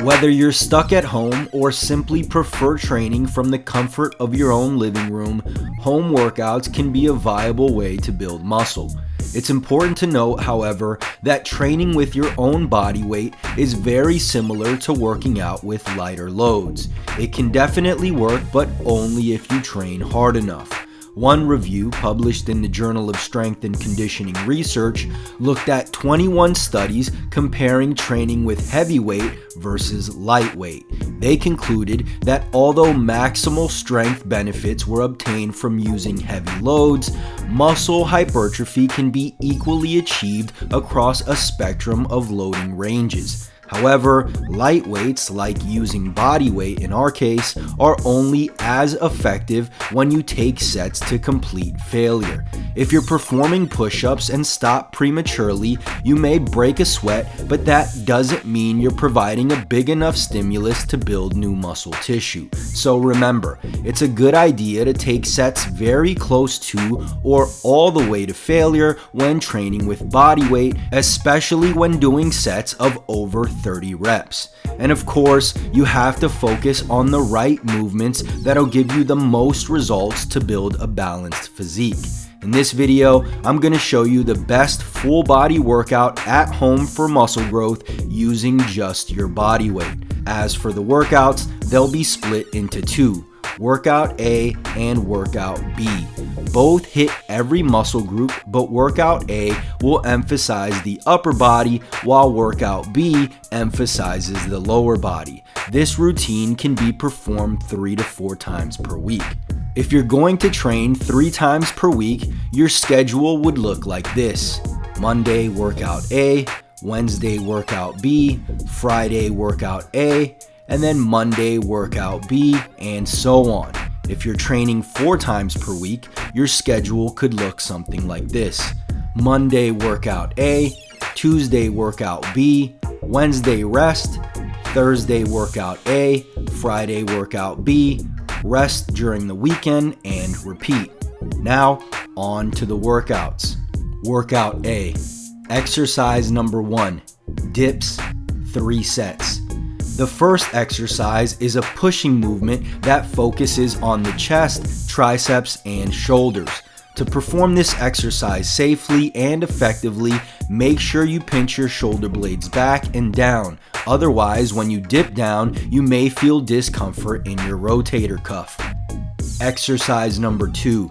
Whether you're stuck at home or simply prefer training from the comfort of your own living room, home workouts can be a viable way to build muscle. It's important to note, however, that training with your own body weight is very similar to working out with lighter loads. It can definitely work, but only if you train hard enough. One review published in the Journal of Strength and Conditioning Research looked at 21 studies comparing training with heavyweight versus lightweight. They concluded that although maximal strength benefits were obtained from using heavy loads, muscle hypertrophy can be equally achieved across a spectrum of loading ranges. However, lightweights, like using body weight in our case, are only as effective when you take sets to complete failure. If you're performing push-ups and stop prematurely, you may break a sweat, but that doesn't mean you're providing a big enough stimulus to build new muscle tissue. So remember, it's a good idea to take sets very close to or all the way to failure when training with body weight, especially when doing sets of over 30 reps. And of course, you have to focus on the right movements that'll give you the most results to build a balanced physique. In this video, I'm going to show you the best full body workout at home for muscle growth using just your body weight. As for the workouts, they'll be split into two: Workout A and Workout B. Both hit every muscle group, but Workout A will emphasize the upper body while Workout B emphasizes the lower body. This routine can be performed 3 to 4 times per week. If you're going to train 3 times per week, your schedule would look like this: Monday, Workout A; Wednesday, Workout B; Friday, Workout A; and then Monday, Workout B, and so on. If you're training 4 times per week, your schedule could look something like this: Monday, Workout A; Tuesday, Workout B; Wednesday, rest; Thursday, Workout A; Friday, Workout B; rest during the weekend, and repeat. Now, on to the workouts. Workout A. Exercise number 1, dips, 3 sets. The first exercise is a pushing movement that focuses on the chest, triceps, and shoulders. To perform this exercise safely and effectively, make sure you pinch your shoulder blades back and down. Otherwise, when you dip down, you may feel discomfort in your rotator cuff. Exercise number 2,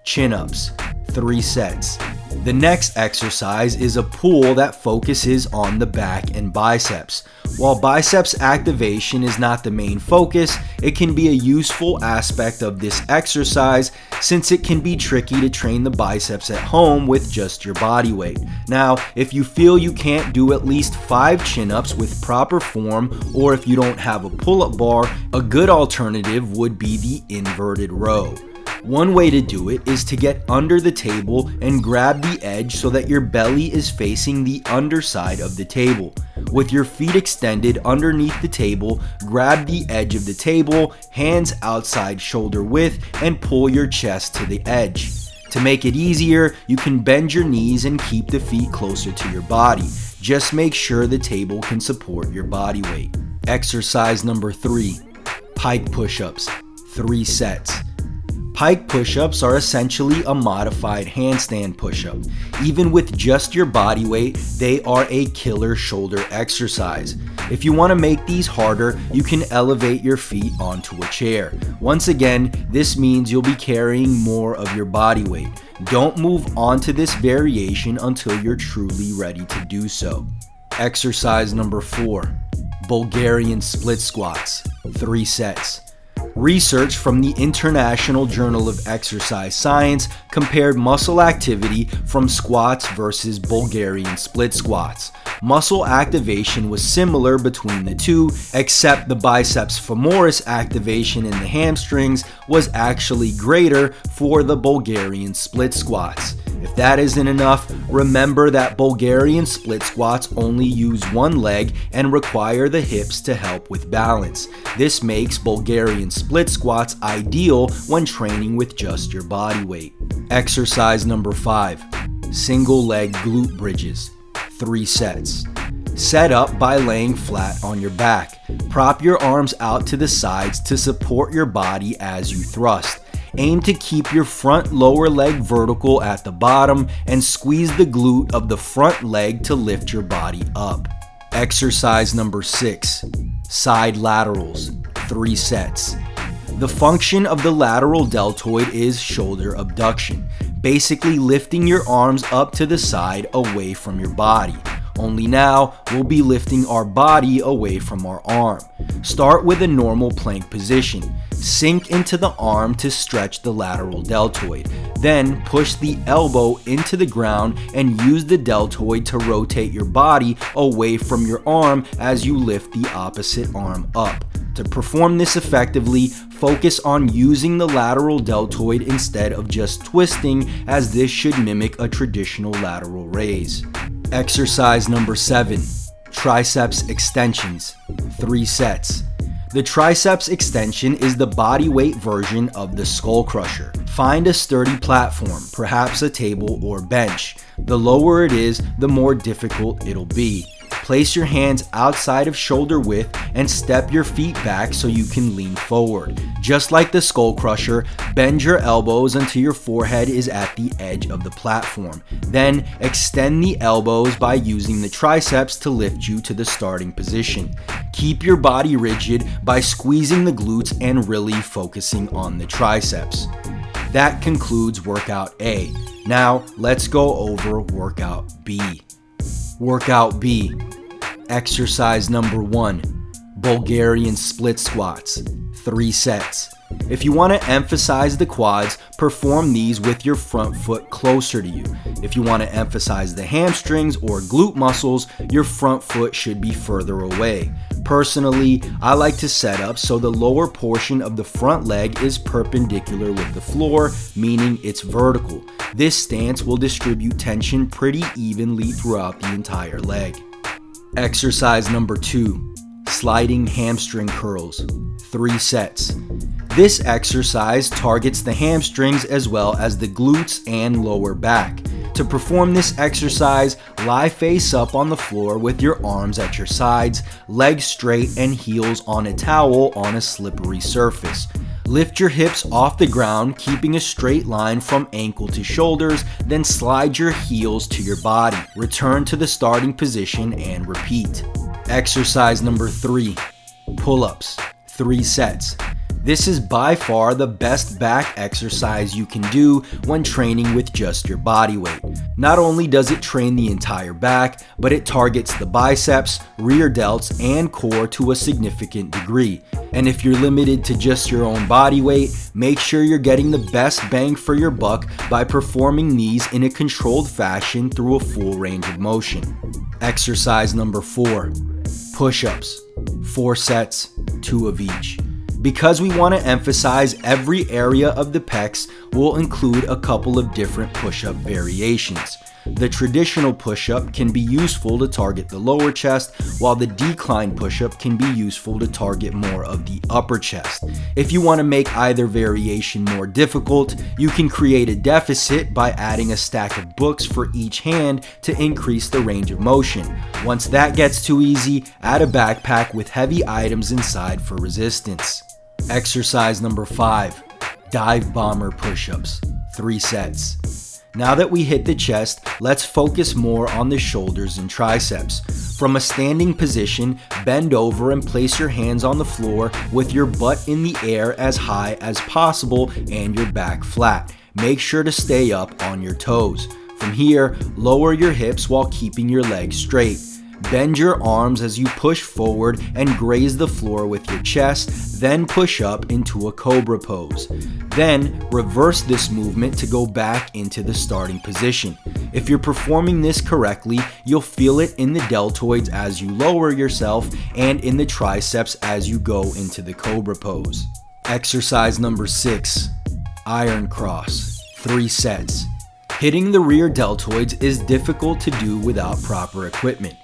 chin-ups, 3 sets. The next exercise is a pull that focuses on the back and biceps. While biceps activation is not the main focus, it can be a useful aspect of this exercise since it can be tricky to train the biceps at home with just your body weight. Now, if you feel you can't do at least 5 chin-ups with proper form, or if you don't have a pull-up bar, a good alternative would be the inverted row. One way to do it is to get under the table and grab the edge so that your belly is facing the underside of the table. With your feet extended underneath the table, grab the edge of the table, hands outside shoulder width, and pull your chest to the edge. To make it easier, you can bend your knees and keep the feet closer to your body. Just make sure the table can support your body weight. Exercise number 3, pike push-ups, 3 sets. Pike push-ups are essentially a modified handstand push-up. Even with just your body weight, they are a killer shoulder exercise. If you want to make these harder, you can elevate your feet onto a chair. Once again, this means you'll be carrying more of your body weight. Don't move on to this variation until you're truly ready to do so. Exercise number 4, Bulgarian split squats, 3 sets. Research from the International Journal of Exercise Science compared muscle activity from squats versus Bulgarian split squats. Muscle activation was similar between the two, except the biceps femoris activation in the hamstrings was actually greater for the Bulgarian split squats. If that isn't enough, remember that Bulgarian split squats only use one leg and require the hips to help with balance. This makes Bulgarian split squats ideal when training with just your body weight. Exercise number 5, single leg glute bridges, 3 sets. Set up by laying flat on your back. Prop your arms out to the sides to support your body as you thrust. Aim to keep your front lower leg vertical at the bottom and squeeze the glute of the front leg to lift your body up. Exercise number 6, side laterals, 3 sets. The function of the lateral deltoid is shoulder abduction, basically lifting your arms up to the side away from your body. Only now, we'll be lifting our body away from our arm. Start with a normal plank position. Sink into the arm to stretch the lateral deltoid. Then push the elbow into the ground and use the deltoid to rotate your body away from your arm as you lift the opposite arm up. To perform this effectively, focus on using the lateral deltoid instead of just twisting, as this should mimic a traditional lateral raise. Exercise number 7, triceps extensions, 3 sets. The triceps extension is the body weight version of the skull crusher. Find a sturdy platform, perhaps a table or bench. The lower it is, the more difficult it'll be. Place your hands outside of shoulder width and step your feet back so you can lean forward. Just like the skull crusher, bend your elbows until your forehead is at the edge of the platform. Then extend the elbows by using the triceps to lift you to the starting position. Keep your body rigid by squeezing the glutes and really focusing on the triceps. That concludes workout A. Now let's go over workout B. Workout B. Exercise number 1, Bulgarian split squats, 3 sets. If you want to emphasize the quads, perform these with your front foot closer to you. If you want to emphasize the hamstrings or glute muscles, your front foot should be further away. Personally, I like to set up so the lower portion of the front leg is perpendicular with the floor, meaning it's vertical. This stance will distribute tension pretty evenly throughout the entire leg. Exercise number 2, sliding hamstring curls, 3 sets. This exercise targets the hamstrings as well as the glutes and lower back. To perform this exercise, lie face up on the floor with your arms at your sides, legs straight and heels on a towel on a slippery surface. Lift your hips off the ground, keeping a straight line from ankle to shoulders, then slide your heels to your body. Return to the starting position and repeat. Exercise number 3, pull-ups, 3 sets. This is by far the best back exercise you can do when training with just your body weight. Not only does it train the entire back, but it targets the biceps, rear delts, and core to a significant degree. And if you're limited to just your own body weight, make sure you're getting the best bang for your buck by performing these in a controlled fashion through a full range of motion. Exercise number 4, push-ups, 4 sets, 2 of each. Because we want to emphasize every area of the pecs, we'll include a couple of different push-up variations. The traditional push-up can be useful to target the lower chest, while the decline push-up can be useful to target more of the upper chest. If you want to make either variation more difficult, you can create a deficit by adding a stack of books for each hand to increase the range of motion. Once that gets too easy, add a backpack with heavy items inside for resistance. Exercise number 5, dive bomber push-ups, 3 sets. Now that we hit the chest, let's focus more on the shoulders and triceps. From a standing position, bend over and place your hands on the floor with your butt in the air as high as possible and your back flat. Make sure to stay up on your toes. From here, lower your hips while keeping your legs straight. Bend your arms as you push forward and graze the floor with your chest, then push up into a cobra pose. Then reverse this movement to go back into the starting position. If you're performing this correctly, you'll feel it in the deltoids as you lower yourself and in the triceps as you go into the cobra pose. Exercise number 6, iron cross, 3 sets. Hitting the rear deltoids is difficult to do without proper equipment.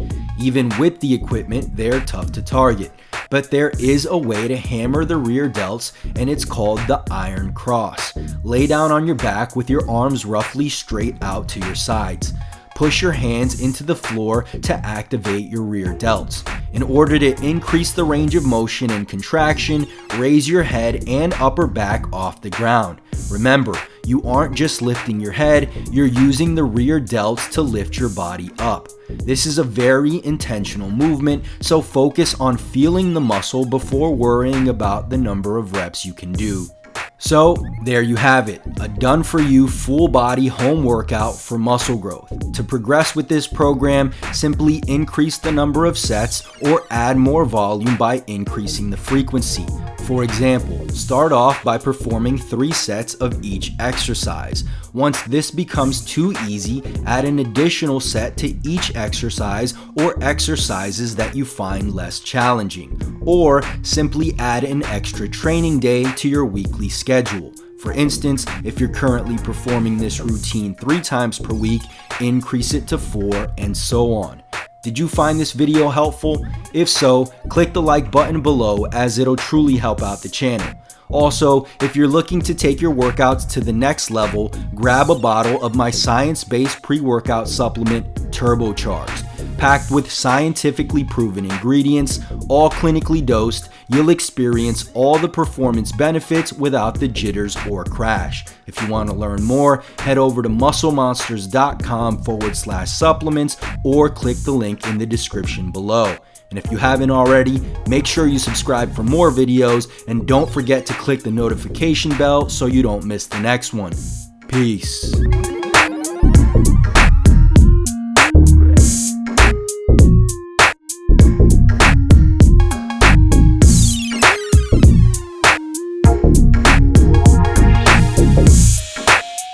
Even with the equipment, they're tough to target. But there is a way to hammer the rear delts, and it's called the iron cross. Lay down on your back with your arms roughly straight out to your sides. push your hands into the floor to activate your rear delts. In order to increase the range of motion and contraction, raise your head and upper back off the ground. Remember, you aren't just lifting your head, you're using the rear delts to lift your body up. This is a very intentional movement, so focus on feeling the muscle before worrying about the number of reps you can do. So there you have it, a done-for-you full-body home workout for muscle growth. To progress with this program, simply increase the number of sets or add more volume by increasing the frequency. For example, start off by performing 3 sets of each exercise. Once this becomes too easy, add an additional set to each exercise or exercises that you find less challenging. Or simply add an extra training day to your weekly schedule. For instance, if you're currently performing this routine 3 times per week, increase it to 4 and so on. Did you find this video helpful? If so, click the like button below as it'll truly help out the channel. Also, if you're looking to take your workouts to the next level, grab a bottle of my science-based pre-workout supplement, Turbocharged. Packed with scientifically proven ingredients, all clinically dosed, you'll experience all the performance benefits without the jitters or crash. If you want to learn more, head over to musclemonsters.com/supplements or click the link in the description below. And if you haven't already, make sure you subscribe for more videos and don't forget to click the notification bell so you don't miss the next one. Peace.